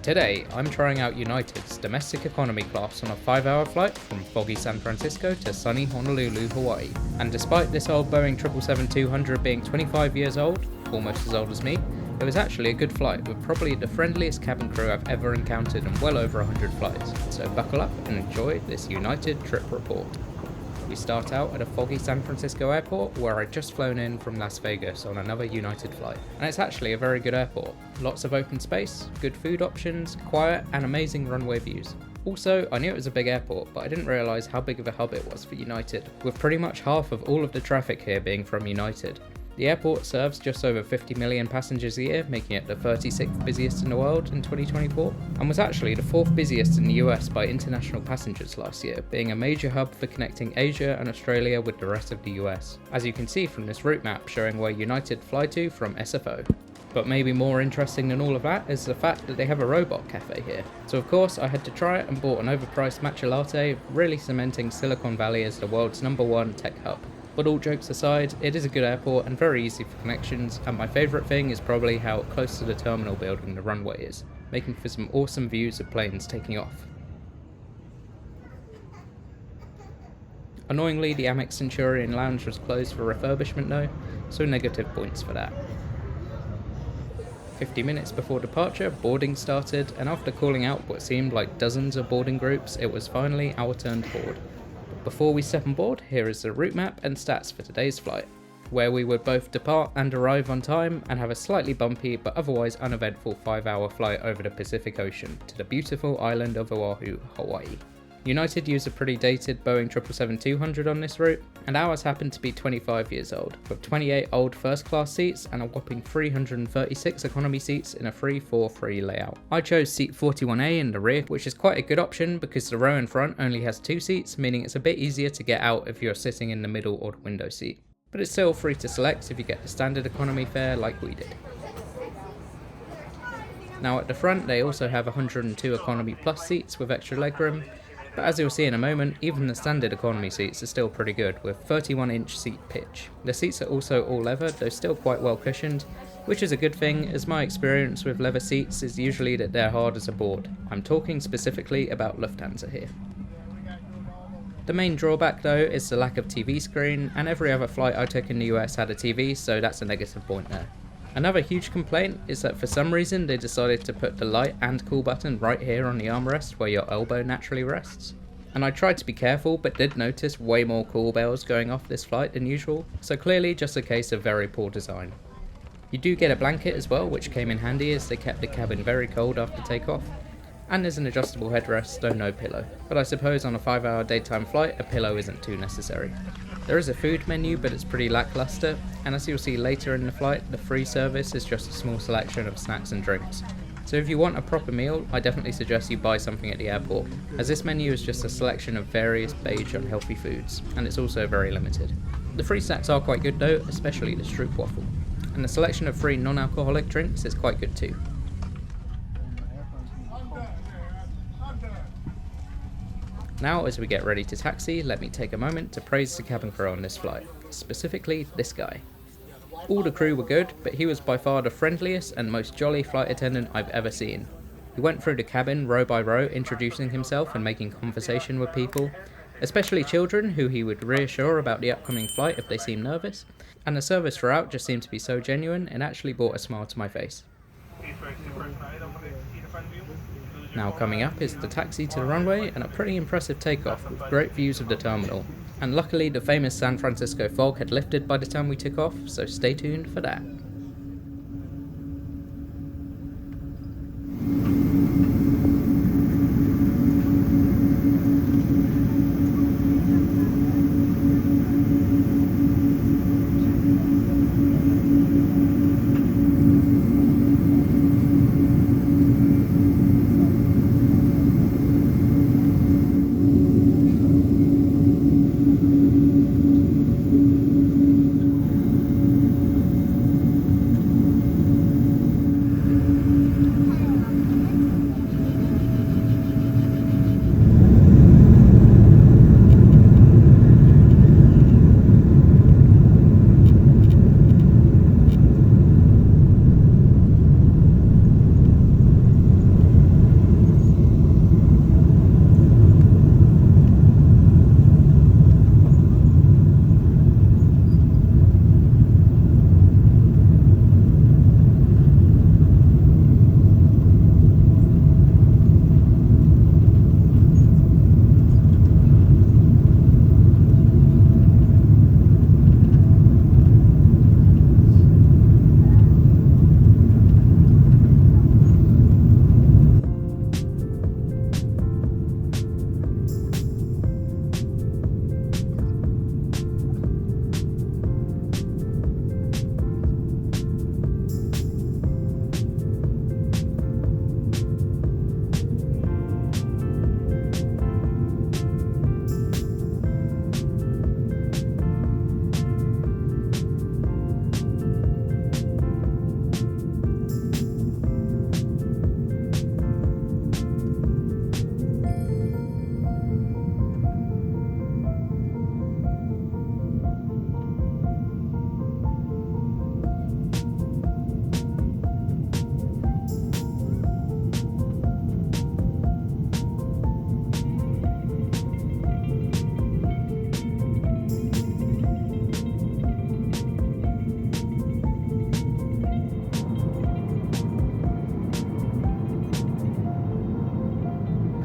Today, I'm trying out United's domestic economy class on a 5-hour flight from foggy San Francisco to sunny Honolulu, Hawaii. And despite this old Boeing 777-200 being 25 years old, almost as old as me, it was actually a good flight with probably the friendliest cabin crew I've ever encountered in well over 100 flights. So buckle up and enjoy this United trip report. We start out at a foggy San Francisco airport where I'd just flown in from Las Vegas on another United flight. And it's actually a very good airport. Lots of open space, good food options, quiet and amazing runway views. Also, I knew it was a big airport, but I didn't realise how big of a hub it was for United, with pretty much half of all of the traffic here being from United. The airport serves just over 50 million passengers a year, making it the 36th busiest in the world in 2024, and was actually the 4th busiest in the US by international passengers last year, being a major hub for connecting Asia and Australia with the rest of the US, as you can see from this route map showing where United fly to from SFO. But maybe more interesting than all of that is the fact that they have a robot cafe here. So of course I had to try it and bought an overpriced matcha latte, really cementing Silicon Valley as the world's #1 tech hub. But all jokes aside, it is a good airport and very easy for connections, and my favourite thing is probably how close to the terminal building the runway is, making for some awesome views of planes taking off. Annoyingly, the Amex Centurion Lounge was closed for refurbishment though, so negative points for that. 50 minutes before departure, boarding started, and after calling out what seemed like dozens of boarding groups, it was finally our turn to board. Before we step on board, here is the route map and stats for today's flight, where we would both depart and arrive on time and have a slightly bumpy but otherwise uneventful 5-hour flight over the Pacific Ocean to the beautiful island of Oahu, Hawaii. United used a pretty dated Boeing 777-200 on this route, and ours happened to be 25 years old, with 28 old first class seats and a whopping 336 economy seats in a 3-4-3 layout. I chose seat 41A in the rear, which is quite a good option because the row in front only has 2 seats, meaning it's a bit easier to get out if you're sitting in the middle or the window seat. But it's still free to select if you get the standard economy fare like we did. Now at the front they also have 102 economy plus seats with extra legroom, but as you'll see in a moment, even the standard economy seats are still pretty good, with 31-inch seat pitch. The seats are also all leather, though still quite well cushioned, which is a good thing, as my experience with leather seats is usually that they're hard as a board. I'm talking specifically about Lufthansa here. The main drawback though is the lack of TV screen, and every other flight I took in the US had a TV, so that's a negative point there. Another huge complaint is that for some reason they decided to put the light and cool button right here on the armrest where your elbow naturally rests. And I tried to be careful but did notice way more cool bells going off this flight than usual, so clearly just a case of very poor design. You do get a blanket as well, which came in handy as they kept the cabin very cold after takeoff. And there's an adjustable headrest, though no pillow. But I suppose on a 5-hour daytime flight a pillow isn't too necessary. There is a food menu, but it's pretty lackluster, and as you'll see later in the flight, the free service is just a small selection of snacks and drinks. So if you want a proper meal, I definitely suggest you buy something at the airport, as this menu is just a selection of various beige unhealthy foods, and it's also very limited. The free snacks are quite good though, especially the Stroop waffle, and the selection of free non-alcoholic drinks is quite good too. Now as we get ready to taxi, let me take a moment to praise the cabin crew on this flight, specifically this guy. All the crew were good, but he was by far the friendliest and most jolly flight attendant I've ever seen. He went through the cabin row by row introducing himself and making conversation with people, especially children who he would reassure about the upcoming flight if they seemed nervous, and the service throughout just seemed to be so genuine and actually brought a smile to my face. Now coming up is the taxi to the runway and a pretty impressive takeoff with great views of the terminal. And luckily the famous San Francisco fog had lifted by the time we took off, so stay tuned for that.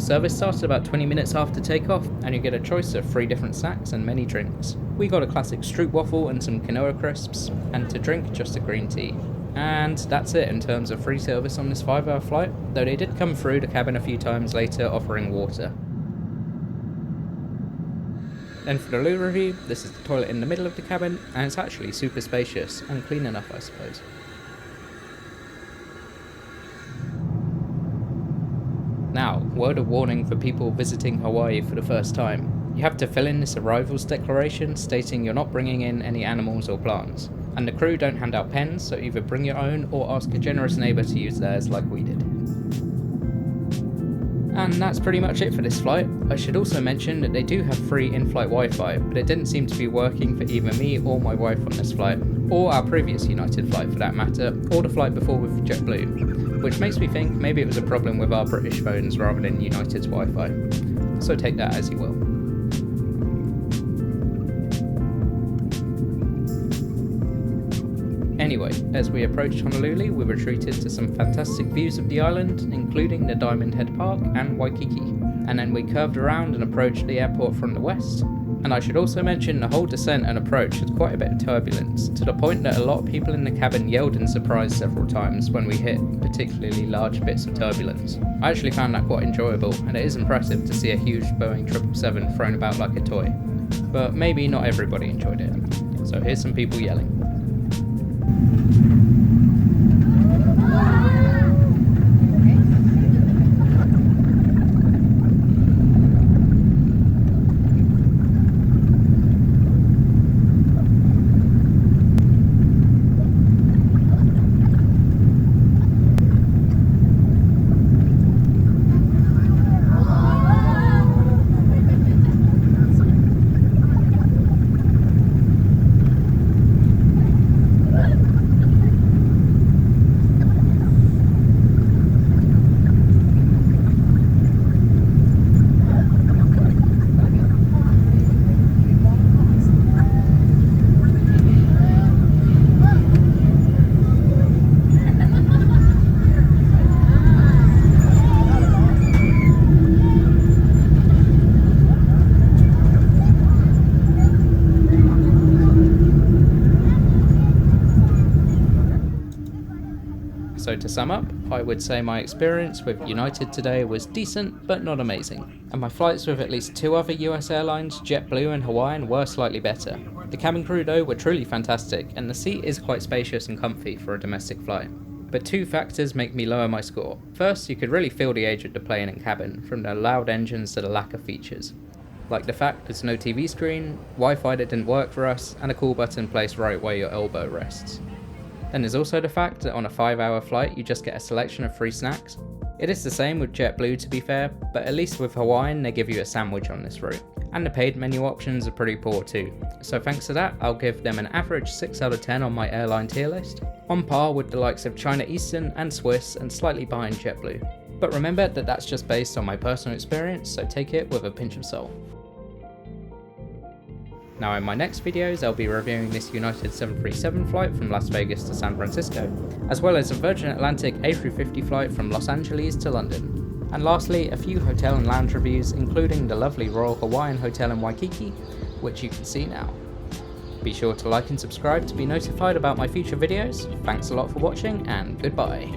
Service started about 20 minutes after takeoff, and you get a choice of 3 different snacks and many drinks. We got a classic stroop waffle and some quinoa crisps, and to drink just a green tea. And that's it in terms of free service on this 5-hour flight, though they did come through the cabin a few times later offering water. Then for the loo review, this is the toilet in the middle of the cabin, and it's actually super spacious and clean enough, I suppose. Now, word of warning for people visiting Hawaii for the first time. You have to fill in this arrivals declaration stating you're not bringing in any animals or plants. And the crew don't hand out pens, so either bring your own or ask a generous neighbour to use theirs like we did. And that's pretty much it for this flight. I should also mention that they do have free in-flight Wi-Fi, but it didn't seem to be working for either me or my wife on this flight, or our previous United flight for that matter, or the flight before with JetBlue, which makes me think maybe it was a problem with our British phones rather than United's Wi-Fi. So take that as you will. Anyway, as we approached Honolulu, we were treated to some fantastic views of the island, including the Diamond Head Park and Waikiki. And then we curved around and approached the airport from the west. And I should also mention the whole descent and approach had quite a bit of turbulence, to the point that a lot of people in the cabin yelled in surprise several times when we hit particularly large bits of turbulence. I actually found that quite enjoyable, and it is impressive to see a huge Boeing 777 thrown about like a toy. But maybe not everybody enjoyed it. So here's some people yelling. So to sum up, I would say my experience with United today was decent but not amazing, and my flights with at least 2 other US airlines, JetBlue and Hawaiian, were slightly better. The cabin crew though were truly fantastic, and the seat is quite spacious and comfy for a domestic flight. But 2 factors make me lower my score. First, you could really feel the age of the plane and cabin, from the loud engines to the lack of features. Like the fact there's no TV screen, Wi-Fi that didn't work for us, and a cool button placed right where your elbow rests. Then there's also the fact that on a 5-hour flight you just get a selection of free snacks. It is the same with JetBlue to be fair, but at least with Hawaiian they give you a sandwich on this route. And the paid menu options are pretty poor too. So thanks to that, I'll give them an average 6 out of 10 on my airline tier list, on par with the likes of China Eastern and Swiss, and slightly behind JetBlue. But remember that that's just based on my personal experience, so take it with a pinch of salt. Now in my next videos I'll be reviewing this United 737 flight from Las Vegas to San Francisco, as well as a Virgin Atlantic A350 flight from Los Angeles to London. And lastly, a few hotel and lounge reviews, including the lovely Royal Hawaiian Hotel in Waikiki, which you can see now. Be sure to like and subscribe to be notified about my future videos. Thanks a lot for watching, and goodbye.